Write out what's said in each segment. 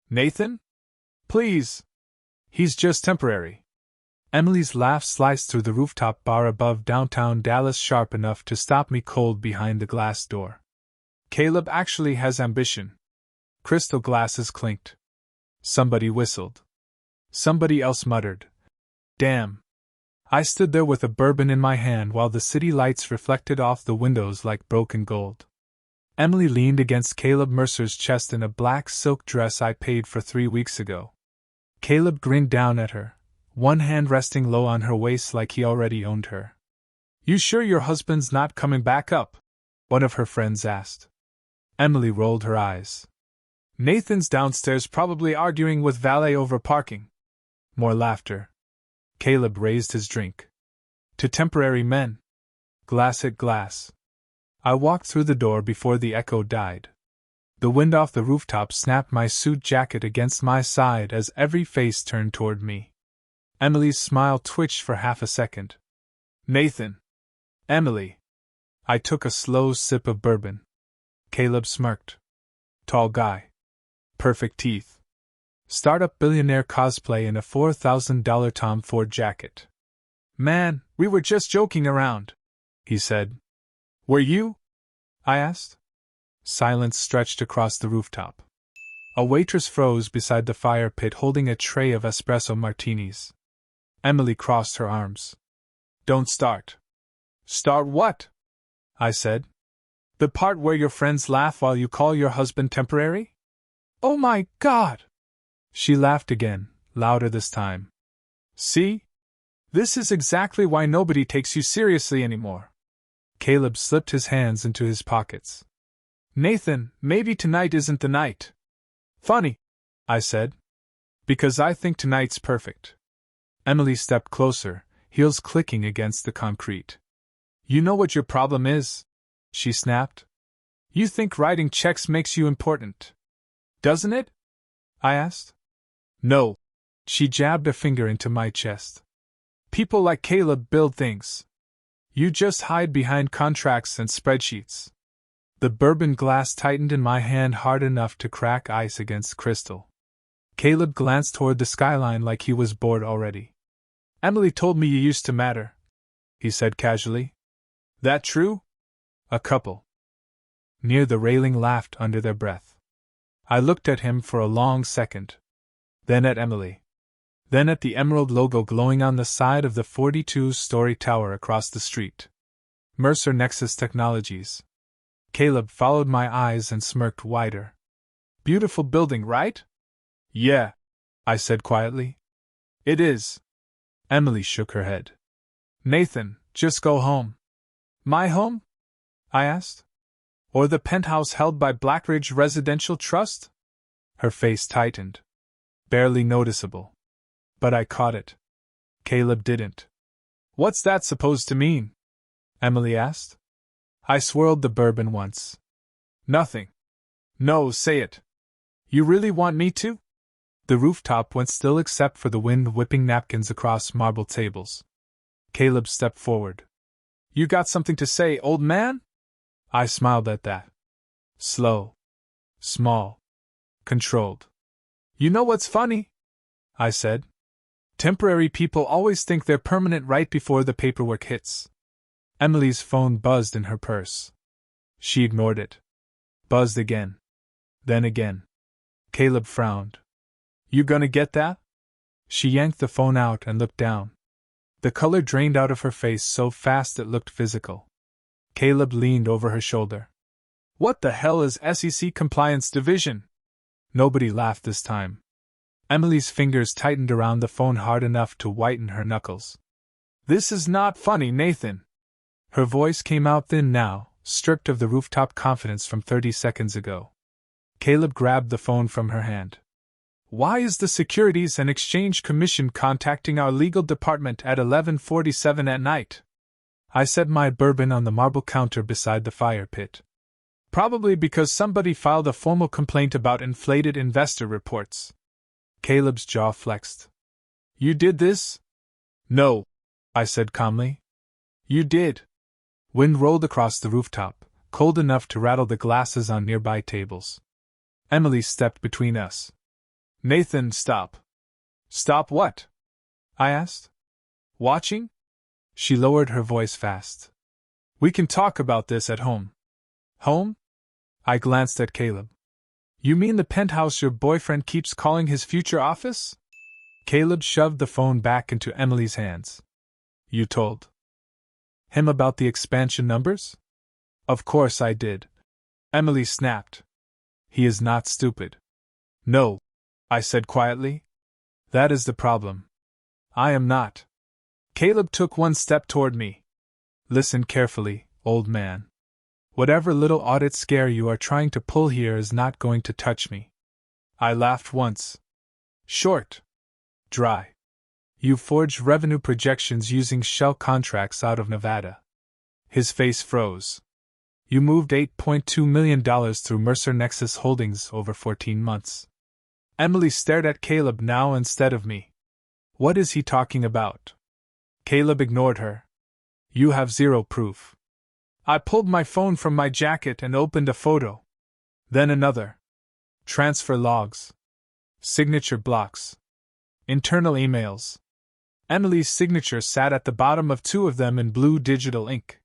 Nathan? Please. He's just temporary. Emily's laugh sliced through the rooftop bar above downtown Dallas sharp enough to stop me cold behind the glass door. Caleb actually has ambition. Crystal glasses clinked. Somebody whistled. Somebody else muttered, "Damn." I stood there with a bourbon in my hand while the city lights reflected off the windows like broken gold. Emily leaned against Caleb Mercer's chest in a black silk dress I paid for 3 weeks ago. Caleb grinned down at her, one hand resting low on her waist like he already owned her. "You sure your husband's not coming back up?" one of her friends asked. Emily rolled her eyes. "Nathan's downstairs probably arguing with valet over parking." More laughter. Caleb raised his drink. "To temporary men." Glass hit glass. I walked through the door before the echo died. The wind off the rooftop snapped my suit jacket against my side as every face turned toward me. Emily's smile twitched for half a second. "Nathan." "Emily." I took a slow sip of bourbon. Caleb smirked. Tall guy. Perfect teeth. Startup billionaire cosplay in a $4,000 Tom Ford jacket. "Man, we were just joking around," he said. "Were you?" I asked. Silence stretched across the rooftop. A waitress froze beside the fire pit holding a tray of espresso martinis. Emily crossed her arms. "Don't start." "Start what?" I said. "The part where your friends laugh while you call your husband temporary?" "Oh my God!" She laughed again, louder this time. "See? This is exactly why nobody takes you seriously anymore." Caleb slipped his hands into his pockets. "Nathan, maybe tonight isn't the night." "Funny," I said. "Because I think tonight's perfect." Emily stepped closer, heels clicking against the concrete. "You know what your problem is?" she snapped. "You think writing checks makes you important. Doesn't it?" I asked. "No." She jabbed a finger into my chest. "People like Caleb build things. You just hide behind contracts and spreadsheets." The bourbon glass tightened in my hand hard enough to crack ice against crystal. Caleb glanced toward the skyline like he was bored already. "Emily told me you used to matter," he said casually. "That true?" A couple near the railing laughed under their breath. I looked at him for a long second. Then at Emily. Then at the emerald logo glowing on the side of the 42-story tower across the street. Mercer Nexus Technologies. Caleb followed my eyes and smirked wider. "Beautiful building, right?" "Yeah," I said quietly. "It is." Emily shook her head. "Nathan, just go home." "My home?" I asked. "Or the penthouse held by Blackridge Residential Trust?" Her face tightened. Barely noticeable. But I caught it. Caleb didn't. "What's that supposed to mean?" Emily asked. I swirled the bourbon once. "Nothing." "No, say it." "You really want me to?" The rooftop went still except for the wind whipping napkins across marble tables. Caleb stepped forward. "You got something to say, old man?" I smiled at that. Slow. Small. Controlled. "You know what's funny?" I said. "Temporary people always think they're permanent right before the paperwork hits." Emily's phone buzzed in her purse. She ignored it. Buzzed again. Then again. Caleb frowned. "You gonna get that?" She yanked the phone out and looked down. The color drained out of her face so fast it looked physical. Caleb leaned over her shoulder. "What the hell is SEC Compliance Division?" Nobody laughed this time. Emily's fingers tightened around the phone hard enough to whiten her knuckles. "This is not funny, Nathan." Her voice came out thin now, stripped of the rooftop confidence from 30 seconds ago. Caleb grabbed the phone from her hand. "Why is the Securities and Exchange Commission contacting our legal department at 11:47 at night?" I set my bourbon on the marble counter beside the fire pit. "Probably because somebody filed a formal complaint about inflated investor reports." Caleb's jaw flexed. "You did this?" "No," I said calmly. "You did." Wind rolled across the rooftop, cold enough to rattle the glasses on nearby tables. Emily stepped between us. Nathan, stop. Stop what? I asked. Watching? She lowered her voice fast. We can talk about this at home. Home? I glanced at Caleb. You mean the penthouse your boyfriend keeps calling his future office? Caleb shoved the phone back into Emily's hands. You told him about the expansion numbers? Of course I did. Emily snapped. He is not stupid. No, I said quietly. That is the problem. I am not. Caleb took one step toward me. Listen carefully, old man. Whatever little audit scare you are trying to pull here is not going to touch me. I laughed once. Short. Dry. You forged revenue projections using shell contracts out of Nevada. His face froze. You moved $8.2 million through Mercer Nexus Holdings over 14 months. Emily stared at Caleb now instead of me. What is he talking about? Caleb ignored her. You have zero proof. I pulled my phone from my jacket and opened a photo. Then another. Transfer logs. Signature blocks. Internal emails. Emily's signature sat at the bottom of two of them in blue digital ink.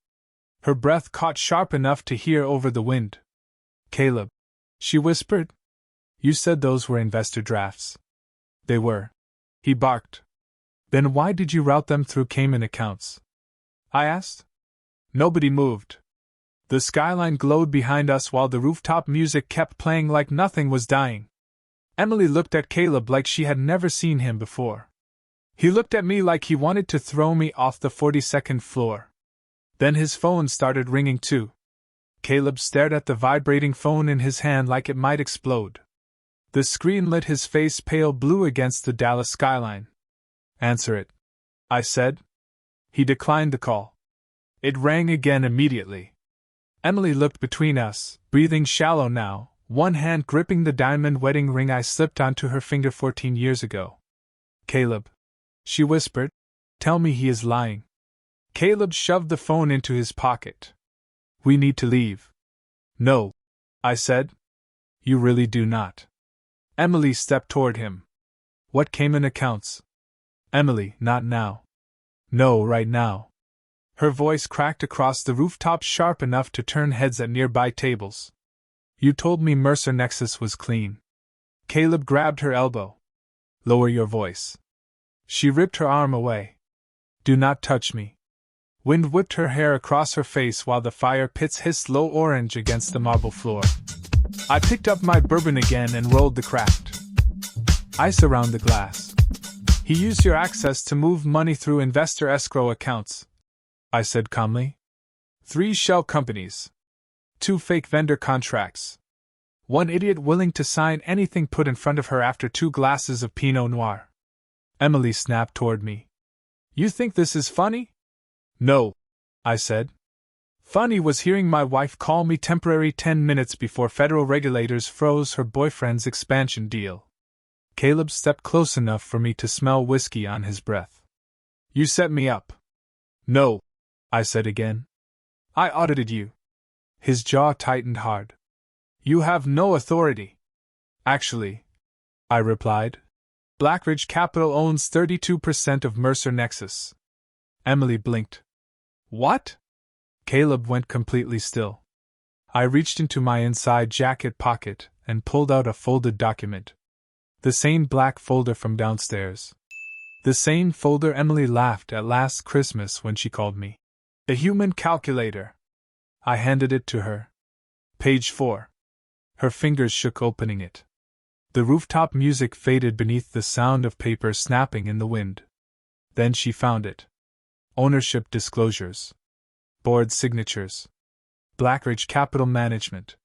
Her breath caught sharp enough to hear over the wind. Caleb, she whispered. You said those were investor drafts. They were. He barked. Then why did you route them through Cayman accounts? I asked. Nobody moved. The skyline glowed behind us while the rooftop music kept playing like nothing was dying. Emily looked at Caleb like she had never seen him before. He looked at me like he wanted to throw me off the 42nd floor. Then his phone started ringing too. Caleb stared at the vibrating phone in his hand like it might explode. The screen lit his face pale blue against the Dallas skyline. Answer it, I said. He declined the call. It rang again immediately. Emily looked between us, breathing shallow now, one hand gripping the diamond wedding ring I slipped onto her finger 14 years ago. Caleb, she whispered, tell me he is lying. Caleb shoved the phone into his pocket. We need to leave. No, I said. You really do not. Emily stepped toward him. What Cayman accounts? Emily, not now. No, right now. Her voice cracked across the rooftop sharp enough to turn heads at nearby tables. You told me Mercer Nexus was clean. Caleb grabbed her elbow. Lower your voice. She ripped her arm away. Do not touch me. Wind whipped her hair across her face while the fire pits hissed low orange against the marble floor. I picked up my bourbon again and rolled the cracked ice around the glass. He used your access to move money through investor escrow accounts, I said calmly. 3 shell companies. 2 fake vendor contracts. 1 idiot willing to sign anything put in front of her after 2 glasses of Pinot Noir. Emily snapped toward me. You think this is funny? No, I said. Funny was hearing my wife call me temporary 10 minutes before federal regulators froze her boyfriend's expansion deal. Caleb stepped close enough for me to smell whiskey on his breath. You set me up. No, I said again. I audited you. His jaw tightened hard. You have no authority. Actually, I replied. Blackridge Capital owns 32% of Mercer Nexus. Emily blinked. What? Caleb went completely still. I reached into my inside jacket pocket and pulled out a folded document. The same black folder from downstairs. The same folder Emily laughed at last Christmas when she called me a human calculator. I handed it to her. Page 4. Her fingers shook opening it. The rooftop music faded beneath the sound of paper snapping in the wind. Then she found it. Ownership disclosures. Board signatures. Blackridge Capital Management.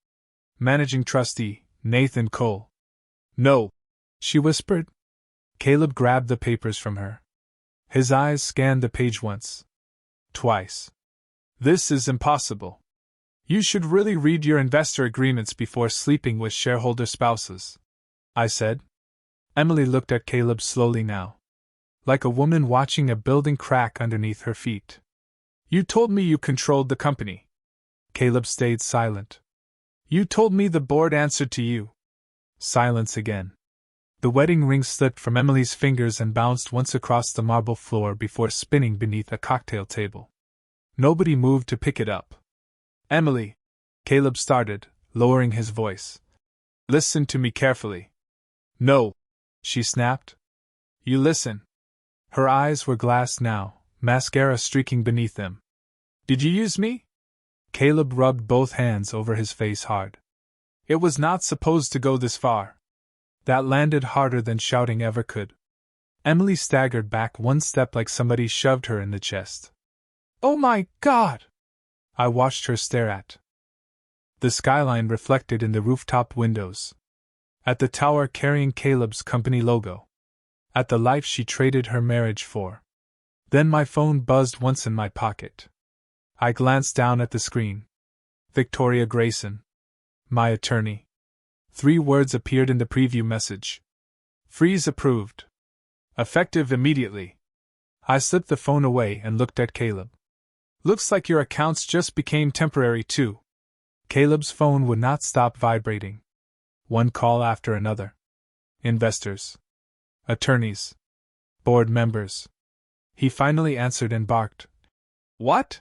Managing Trustee, Nathan Cole. No, she whispered. Caleb grabbed the papers from her. His eyes scanned the page once. Twice. This is impossible. You should really read your investor agreements before sleeping with shareholder spouses, I said. Emily looked at Caleb slowly now. Like a woman watching a building crack underneath her feet. You told me you controlled the company. Caleb stayed silent. You told me the board answered to you. Silence again. The wedding ring slipped from Emily's fingers and bounced once across the marble floor before spinning beneath a cocktail table. Nobody moved to pick it up. Emily, Caleb started, lowering his voice. Listen to me carefully. No, she snapped. You listen. Her eyes were glassed now, mascara streaking beneath them. Did you use me? Caleb rubbed both hands over his face hard. It was not supposed to go this far. That landed harder than shouting ever could. Emily staggered back one step like somebody shoved her in the chest. Oh my God! I watched her stare at the skyline reflected in the rooftop windows. At the tower carrying Caleb's company logo. At the life she traded her marriage for. Then my phone buzzed once in my pocket. I glanced down at the screen. Victoria Grayson. My attorney. 3 words appeared in the preview message. Freeze approved. Effective immediately. I slipped the phone away and looked at Caleb. Looks like your accounts just became temporary too. Caleb's phone would not stop vibrating. One call after another. Investors. Attorneys. Board members. He finally answered and barked. What?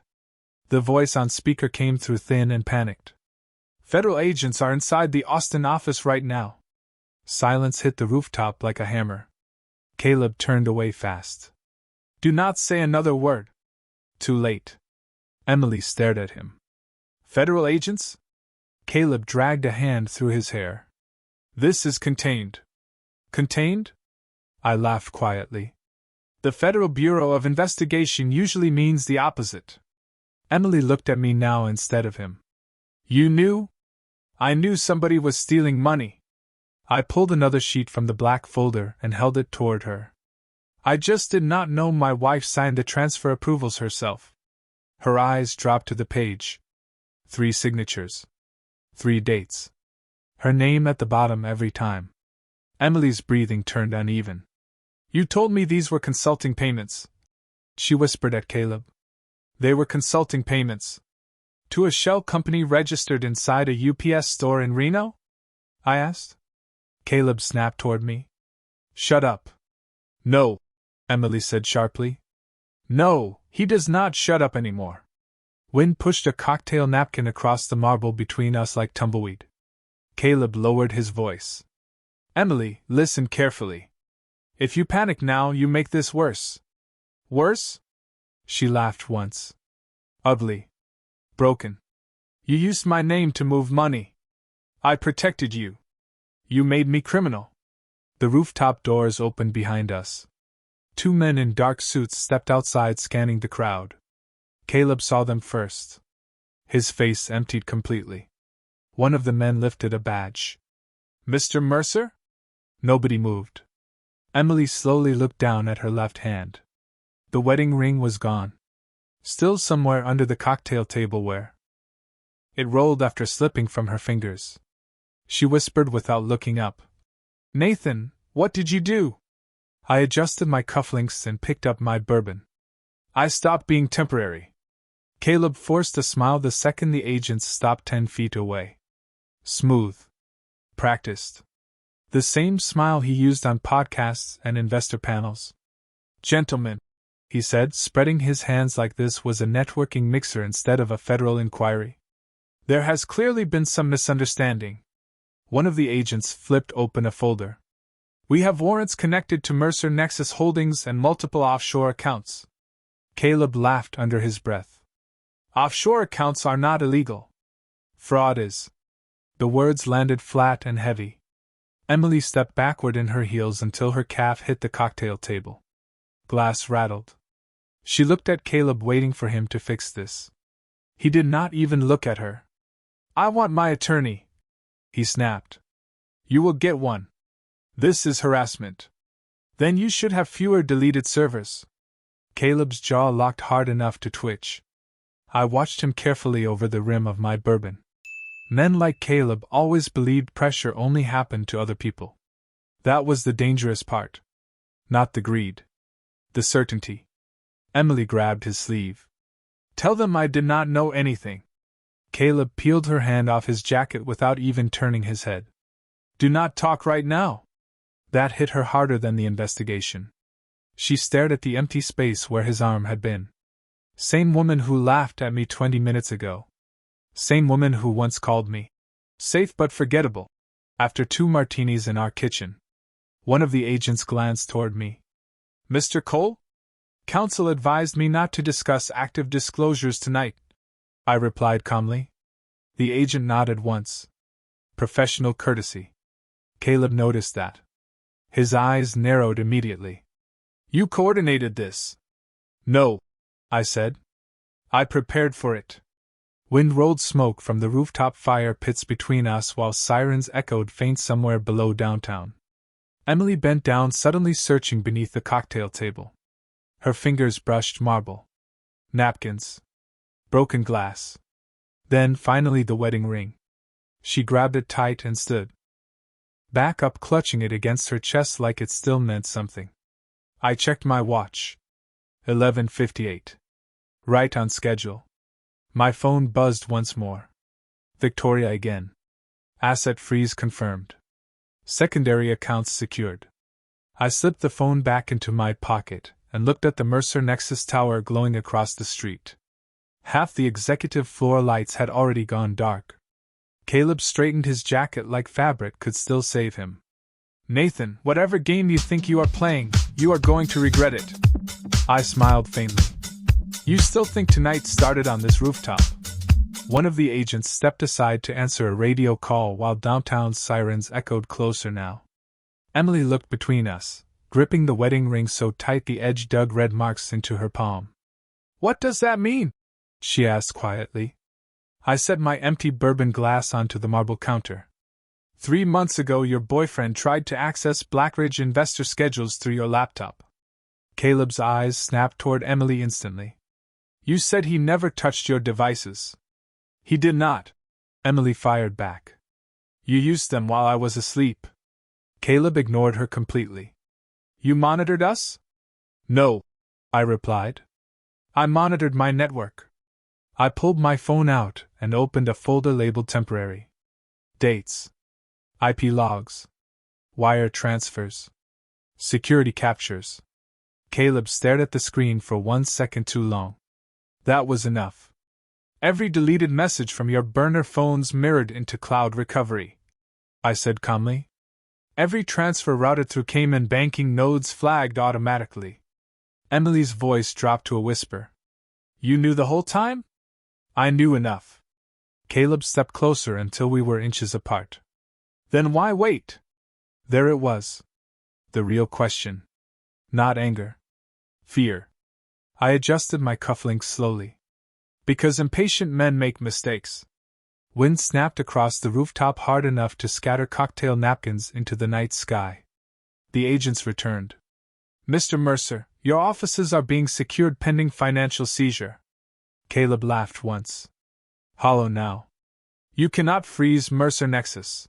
The voice on speaker came through thin and panicked. Federal agents are inside the Austin office right now. Silence hit the rooftop like a hammer. Caleb turned away fast. Do not say another word. Too late. Emily stared at him. Federal agents? Caleb dragged a hand through his hair. This is contained. Contained? I laughed quietly. The Federal Bureau of Investigation usually means the opposite. Emily looked at me now instead of him. You knew? I knew somebody was stealing money. I pulled another sheet from the black folder and held it toward her. I just did not know my wife signed the transfer approvals herself. Her eyes dropped to the page. 3 signatures. 3 dates. Her name at the bottom every time. Emily's breathing turned uneven. You told me these were consulting payments. She whispered at Caleb. They were consulting payments. To a shell company registered inside a UPS store in Reno? I asked. Caleb snapped toward me. Shut up. No, Emily said sharply. No, he does not shut up anymore. Wind pushed a cocktail napkin across the marble between us like tumbleweed. Caleb lowered his voice. Emily, listen carefully. If you panic now, you make this worse. Worse? She laughed once. Ugly. Broken. You used my name to move money. I protected you. You made me criminal. The rooftop doors opened behind us. 2 men in dark suits stepped outside, scanning the crowd. Caleb saw them first. His face emptied completely. One of the men lifted a badge. Mr. Mercer? Nobody moved. Emily slowly looked down at her left hand. The wedding ring was gone. Still somewhere under the cocktail tableware. It rolled after slipping from her fingers. She whispered without looking up. Nathan, what did you do? I adjusted my cufflinks and picked up my bourbon. I stopped being temporary. Caleb forced a smile the second the agents stopped 10 feet away. Smooth. Practiced. The same smile he used on podcasts and investor panels. Gentlemen, he said, spreading his hands like this was a networking mixer instead of a federal inquiry. There has clearly been some misunderstanding. One of the agents flipped open a folder. We have warrants connected to Mercer Nexus Holdings and multiple offshore accounts. Caleb laughed under his breath. Offshore accounts are not illegal. Fraud is. The words landed flat and heavy. Emily stepped backward in her heels until her calf hit the cocktail table. Glass rattled. She looked at Caleb, waiting for him to fix this. He did not even look at her. I want my attorney, he snapped. You will get one. This is harassment. Then you should have fewer deleted servers. Caleb's jaw locked hard enough to twitch. I watched him carefully over the rim of my bourbon. Men like Caleb always believed pressure only happened to other people. That was the dangerous part. Not the greed. The certainty. Emily grabbed his sleeve. Tell them I did not know anything. Caleb peeled her hand off his jacket without even turning his head. Do not talk right now. That hit her harder than the investigation. She stared at the empty space where his arm had been. Same woman who laughed at me 20 minutes ago. Same woman who once called me safe but forgettable after 2 martinis in our kitchen. One of the agents glanced toward me. Mr. Cole? Counsel advised me not to discuss active disclosures tonight, I replied calmly. The agent nodded once. Professional courtesy. Caleb noticed that. His eyes narrowed immediately. You coordinated this? No, I said. I prepared for it. Wind rolled smoke from the rooftop fire pits between us while sirens echoed faint somewhere below downtown. Emily bent down, suddenly searching beneath the cocktail table. Her fingers brushed marble, napkins, broken glass. Then, finally, the wedding ring. She grabbed it tight and stood back up, clutching it against her chest like it still meant something. I checked my watch. 11:58. Right on schedule. My phone buzzed once more. Victoria again. Asset freeze confirmed. Secondary accounts secured. I slipped the phone back into my pocket and looked at the Mercer Nexus tower glowing across the street. Half the executive floor lights had already gone dark. Caleb straightened his jacket like fabric could still save him. Nathan, whatever game you think you are playing, you are going to regret it. I smiled faintly. You still think tonight started on this rooftop? One of the agents stepped aside to answer a radio call while downtown's sirens echoed closer now. Emily looked between us, gripping the wedding ring so tight the edge dug red marks into her palm. What does that mean? She asked quietly. I set my empty bourbon glass onto the marble counter. 3 months ago your boyfriend tried to access Blackridge investor schedules through your laptop. Caleb's eyes snapped toward Emily instantly. You said he never touched your devices. He did not, Emily fired back. You used them while I was asleep. Caleb ignored her completely. You monitored us? No, I replied. I monitored my network. I pulled my phone out and opened a folder labeled temporary. Dates. IP logs. Wire transfers. Security captures. Caleb stared at the screen for 1 second too long. That was enough. Every deleted message from your burner phones mirrored into cloud recovery, I said calmly. Every transfer routed through Cayman banking nodes flagged automatically. Emily's voice dropped to a whisper. You knew the whole time? I knew enough. Caleb stepped closer until we were inches apart. Then why wait? There it was. The real question. Not anger. Fear. I adjusted my cufflinks slowly. Because impatient men make mistakes. Wind snapped across the rooftop hard enough to scatter cocktail napkins into the night sky. The agents returned. Mr. Mercer, your offices are being secured pending financial seizure. Caleb laughed once. Hollow now. You cannot freeze Mercer Nexus.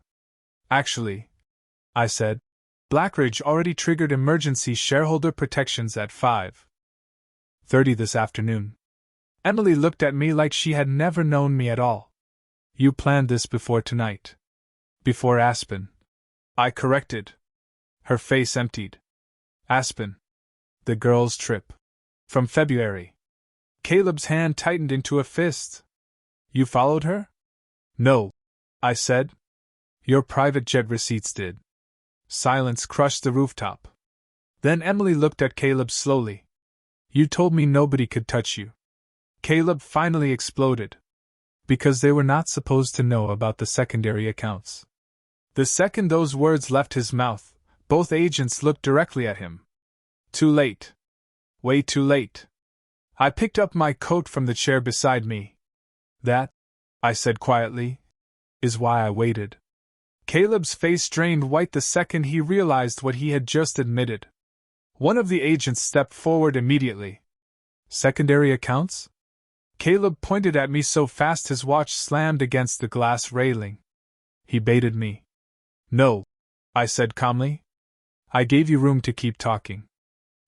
Actually, I said, Blackridge already triggered emergency shareholder protections at 5:30 this afternoon. Emily looked at me like she had never known me at all. You planned this before tonight. Before Aspen. I corrected. Her face emptied. Aspen. The girl's trip. From February. Caleb's hand tightened into a fist. You followed her? No, I said. Your private jet receipts did. Silence crushed the rooftop. Then Emily looked at Caleb slowly. You told me nobody could touch you. Caleb finally exploded. Because they were not supposed to know about the secondary accounts. The second those words left his mouth, both agents looked directly at him. Too late. Way too late. I picked up my coat from the chair beside me. That, I said quietly, is why I waited. Caleb's face drained white the second he realized what he had just admitted. One of the agents stepped forward immediately. Secondary accounts? Caleb pointed at me so fast his watch slammed against the glass railing. He baited me. No, I said calmly. I gave you room to keep talking.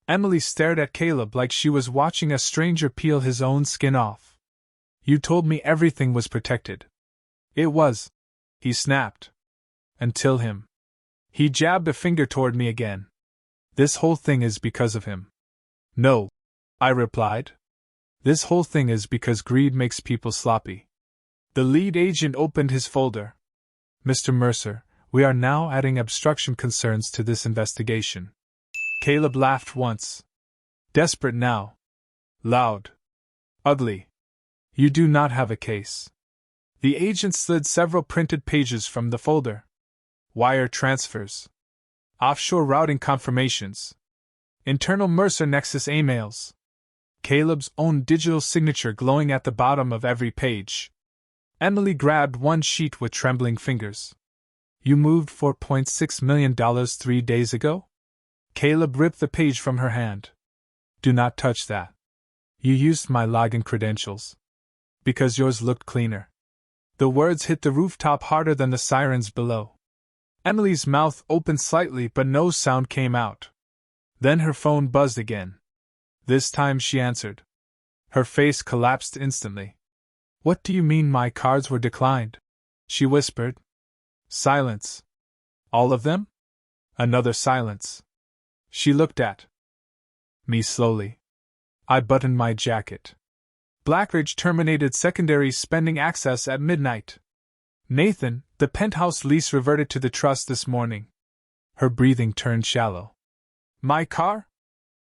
Emily stared at Caleb like she was watching a stranger peel his own skin off. You told me everything was protected. It was, he snapped. Until him. He jabbed a finger toward me again. This whole thing is because of him. No, I replied. This whole thing is because greed makes people sloppy. The lead agent opened his folder. Mr. Mercer, we are now adding obstruction concerns to this investigation. Caleb laughed once. Desperate now. Loud. Ugly. You do not have a case. The agent slid several printed pages from the folder. Wire transfers. Offshore routing confirmations. Internal Mercer Nexus emails. Caleb's own digital signature glowing at the bottom of every page. Emily grabbed one sheet with trembling fingers. You moved $4.6 million 3 days ago? Caleb ripped the page from her hand. Do not touch that. You used my login credentials. Because yours looked cleaner. The words hit the rooftop harder than the sirens below. Emily's mouth opened slightly, but no sound came out. Then her phone buzzed again. This time she answered. Her face collapsed instantly. What do you mean my cards were declined? She whispered. Silence. All of them? Another silence. She looked at me slowly. I buttoned my jacket. Blackridge terminated secondary spending access at midnight. Nathan, the penthouse lease reverted to the trust this morning. Her breathing turned shallow. My car?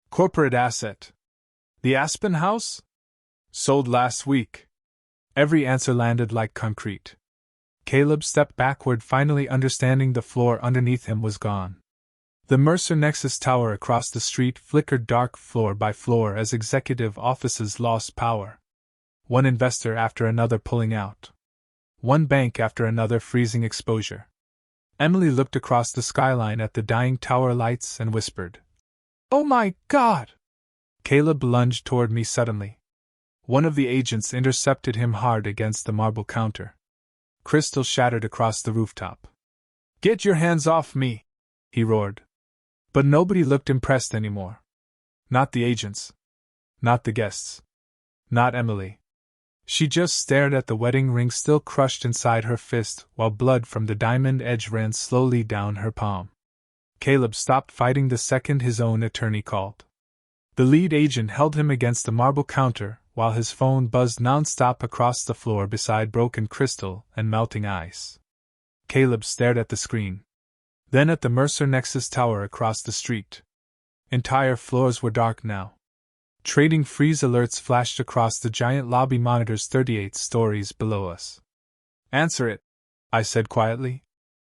Corporate asset. The Aspen house? Sold last week. Every answer landed like concrete. Caleb stepped backward, finally understanding the floor underneath him was gone. The Mercer Nexus tower across the street flickered dark floor by floor as executive offices lost power. One investor after another pulling out. One bank after another freezing exposure. Emily looked across the skyline at the dying tower lights and whispered, Oh my God! Caleb lunged toward me suddenly. One of the agents intercepted him hard against the marble counter. Crystal shattered across the rooftop. Get your hands off me! He roared. But nobody looked impressed anymore. Not the agents. Not the guests. Not Emily. She just stared at the wedding ring still crushed inside her fist, while blood from the diamond edge ran slowly down her palm. Caleb stopped fighting the second his own attorney called. The lead agent held him against the marble counter, while his phone buzzed nonstop across the floor beside broken crystal and melting ice. Caleb stared at the screen. Then at the Mercer Nexus tower across the street. Entire floors were dark now. Trading freeze alerts flashed across the giant lobby monitors 38 stories below us. Answer it, I said quietly.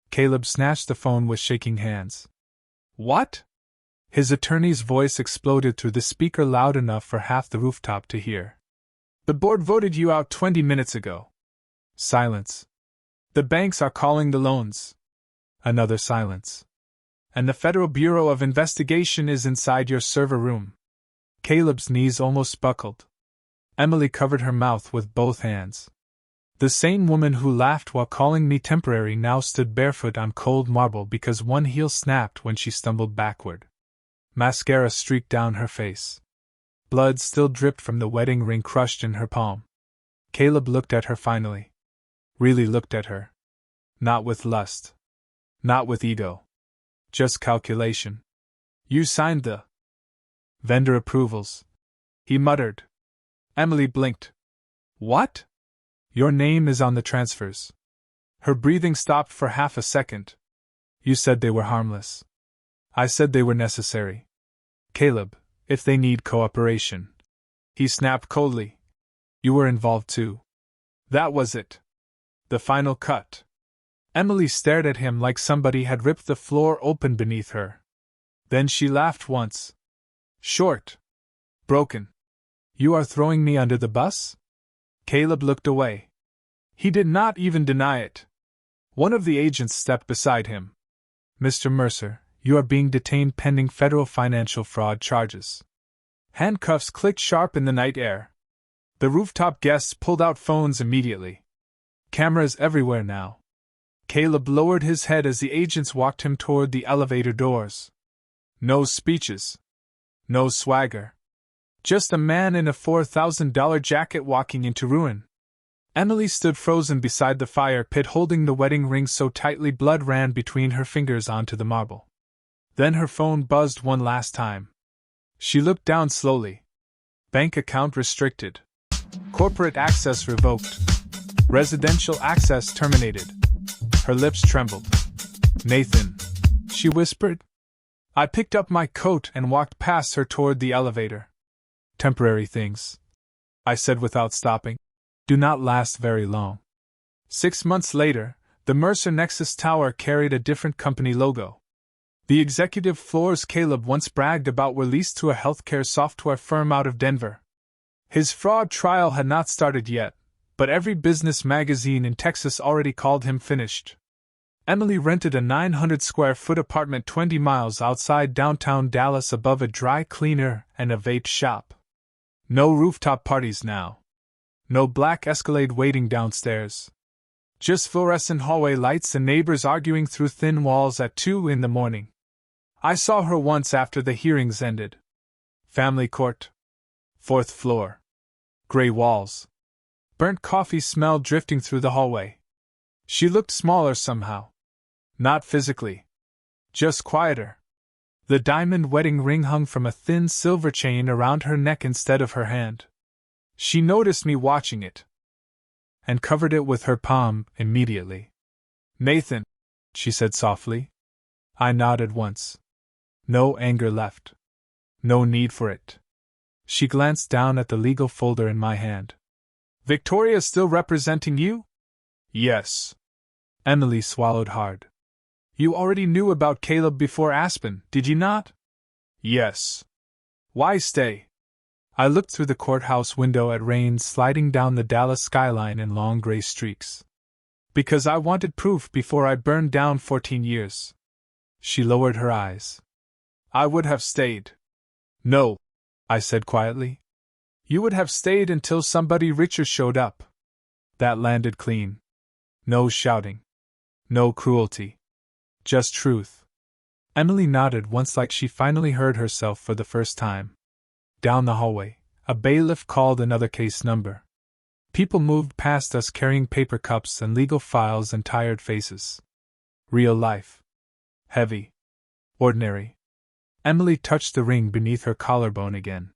Caleb snatched the phone with shaking hands. What? His attorney's voice exploded through the speaker loud enough for half the rooftop to hear. The board voted you out 20 minutes ago. Silence. The banks are calling the loans. Another silence. And the Federal Bureau of Investigation is inside your server room. Caleb's knees almost buckled. Emily covered her mouth with both hands. The same woman who laughed while calling me temporary now stood barefoot on cold marble because one heel snapped when she stumbled backward. Mascara streaked down her face. Blood still dripped from the wedding ring crushed in her palm. Caleb looked at her finally. Really looked at her. Not with lust. Not with ego. Just calculation. You signed the vendor approvals, he muttered. Emily blinked. What? Your name is on the transfers. Her breathing stopped for half a second. You said they were harmless. I said they were necessary. Caleb, if they need cooperation. He snapped coldly. You were involved too. That was it. The final cut. Emily stared at him like somebody had ripped the floor open beneath her. Then she laughed once. Short. Broken. You are throwing me under the bus? Caleb looked away. He did not even deny it. One of the agents stepped beside him. Mr. Mercer, you are being detained pending federal financial fraud charges. Handcuffs clicked sharp in the night air. The rooftop guests pulled out phones immediately. Cameras everywhere now. Caleb lowered his head as the agents walked him toward the elevator doors. No speeches. No swagger. Just a man in a $4,000 jacket walking into ruin. Emily stood frozen beside the fire pit holding the wedding ring so tightly blood ran between her fingers onto the marble. Then her phone buzzed one last time. She looked down slowly. Bank account restricted. Corporate access revoked. Residential access terminated. Her lips trembled. "Nathan," she whispered. I picked up my coat and walked past her toward the elevator. "Temporary things," I said without stopping, "do not last very long." 6 months later, the Mercer Nexus Tower carried a different company logo. The executive floors Caleb once bragged about were leased to a healthcare software firm out of Denver. His fraud trial had not started yet, but every business magazine in Texas already called him finished. Emily rented a 900-square-foot apartment 20 miles outside downtown Dallas above a dry cleaner and a vape shop. No rooftop parties now. No black Escalade waiting downstairs. Just fluorescent hallway lights and neighbors arguing through thin walls at 2 in the morning. I saw her once after the hearings ended. Family court. 4th floor. Gray walls. Burnt coffee smell drifting through the hallway. She looked smaller somehow. Not physically. Just quieter. The diamond wedding ring hung from a thin silver chain around her neck instead of her hand. She noticed me watching it, and covered it with her palm immediately. "Nathan," she said softly. I nodded once. No anger left. No need for it. She glanced down at the legal folder in my hand. "Victoria still representing you?" "Yes." Emily swallowed hard. "You already knew about Caleb before Aspen, did you not?" "Yes." "Why stay?" I looked through the courthouse window at rain sliding down the Dallas skyline in long gray streaks. "Because I wanted proof before I burned down 14 years. She lowered her eyes. "I would have stayed." "No," I said quietly. "You would have stayed until somebody richer showed up." That landed clean. No shouting. No cruelty. Just truth. Emily nodded once like she finally heard herself for the first time. Down the hallway, a bailiff called another case number. People moved past us carrying paper cups and legal files and tired faces. Real life. Heavy. Ordinary. Emily touched the ring beneath her collarbone again.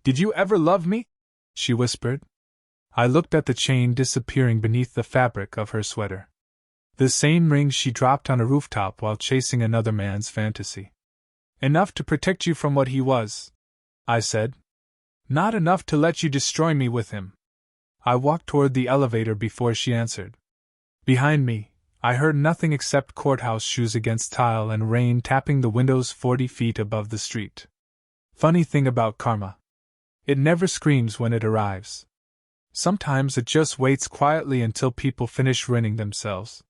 "Did you ever love me?" she whispered. I looked at the chain disappearing beneath the fabric of her sweater. The same ring she dropped on a rooftop while chasing another man's fantasy. "Enough to protect you from what he was," I said. "Not enough to let you destroy me with him." I walked toward the elevator before she answered. Behind me, I heard nothing except courthouse shoes against tile and rain tapping the windows 40 feet above the street. Funny thing about karma. It never screams when it arrives. Sometimes it just waits quietly until people finish ruining themselves.